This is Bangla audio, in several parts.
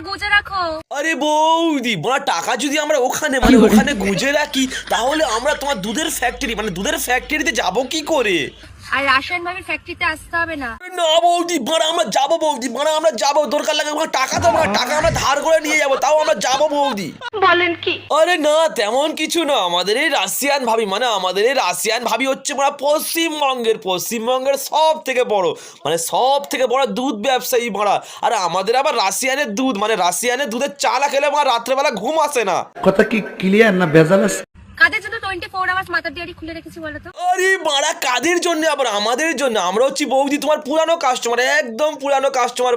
গুজে রাখো। আরে বৌদি বড়া টাকা যদি আমরা ওখানে মানে ওখানে গুঁজে রাখি তাহলে আমরা তোমার দুধের ফ্যাক্টরি মানে দুধের ফ্যাক্টরিতে যাবো কি করে? আর রাশিয়ান ভাবির ফ্যাক্টরিতে আসতে হবে না। না বৌদি বড়া আমরা যাবো বৌদি বড়া আমরা যাবো দরকার লাগে ওখানে টাকা তো টাকা আমরা ধার করে নিয়ে যাবো তাও আমরা যাবো বৌদি। বলেন কি? আরে না তেমন কিছু না আমাদের এই রাশিয়ান ভাবি মানে আমাদের এই রাশিয়ান ভাবি হচ্ছে মানে পশ্চিমবঙ্গের সব থেকে বড় মানে সব থেকে বড় দুধ ব্যবসায়ী মারা। আর আমাদের আবার রাশিয়ানের দুধ মানে রাশিয়ানের দুধের চালা খেলে আমার রাত্রেবেলা ঘুম আসে না। কথা কি ক্লিয়ার না ভেজাল আছে? কাদের জন্য 24 আওয়ার্স মাথার ডিয়ারি খুলে রেখেছি বলো তো? আরে মারা কাদের জন্য আবার আমাদের জন্য আমরা হচ্ছি বৌদি তোমার পুরানো কাস্টমার একদম পুরানো কাস্টমার।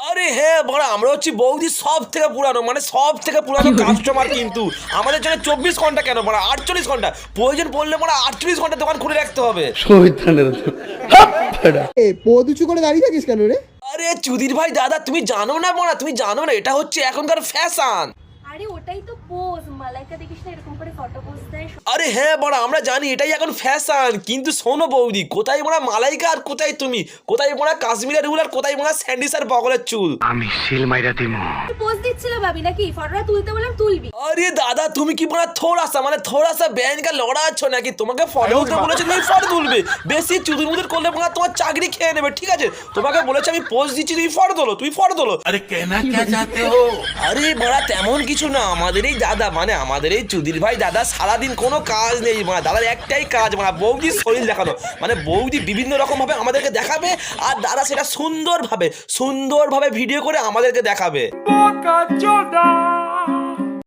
আরে হ্যাঁ বড় আমরা হচ্ছি বৌদি সব থেকে পুরানো মানে সব থেকে পুরানো কাস্টমার কিন্তু আমাদের জন্য 24 ঘন্টা কেন বড় 48 ঘন্টা প্রয়োজন পড়লে বড় 48 ঘন্টা দোকান খুলে রাখতে হবে। পদুচু করে দাঁড়িয়ে থাকিস কেন রে? আরে চুদির ভাই দাদা তুমি জানো না বড় তুমি জানো না এটা হচ্ছে এখনকার ফ্যাশন। আরে ওটাই তো পোজ, মালাইকা দেখিস না এরকম করে ফটো পোজ দেয়। আরে হ্যাঁ বড় আমরা জানি এটাই এখন ফ্যাশন কিন্তু শোনো বৌদি কোথায় বড় মালাইকা আর কোথায় তুমি কোথায় বড় কাশ্মীরের রুল আর কোথায় বড় স্যান্ডিসার বগলের চুল। আমি সিল মাইরা দিমু। পোজ দিচ্ছিল ভাবি নাকি ফটোটা তুলতে বললাম তুলবি। আরে দাদা তুমি কি বড় থোড়া সা ব্যান কা লড়া আছো নাকি তোমাকে ফটো তুলতে বলেছে তুমি ফটো তুলবে বেশি চুদুর মুদুর করলে বড় তোমার চাকরি খেয়ে নেবে ঠিক আছে তোমাকে বলেছে আমি পোজ দিচ্ছি তুমি ফটো তোলো। আরে কেনা কে চাতে হো? আরে বড় তেমন কিছু না আমাদের এই দাদা মানে আমাদের এই চুদির ভাই দাদা সারাদিন কোনো কাজ নেই মানে দাদার একটাই কাজ মানে বৌদির শরীর দেখানো মানে বৌদি বিভিন্ন রকম ভাবে আমাদেরকে দেখাবে আর দাদা সেটা সুন্দরভাবে ভিডিও করে আমাদেরকে দেখাবে।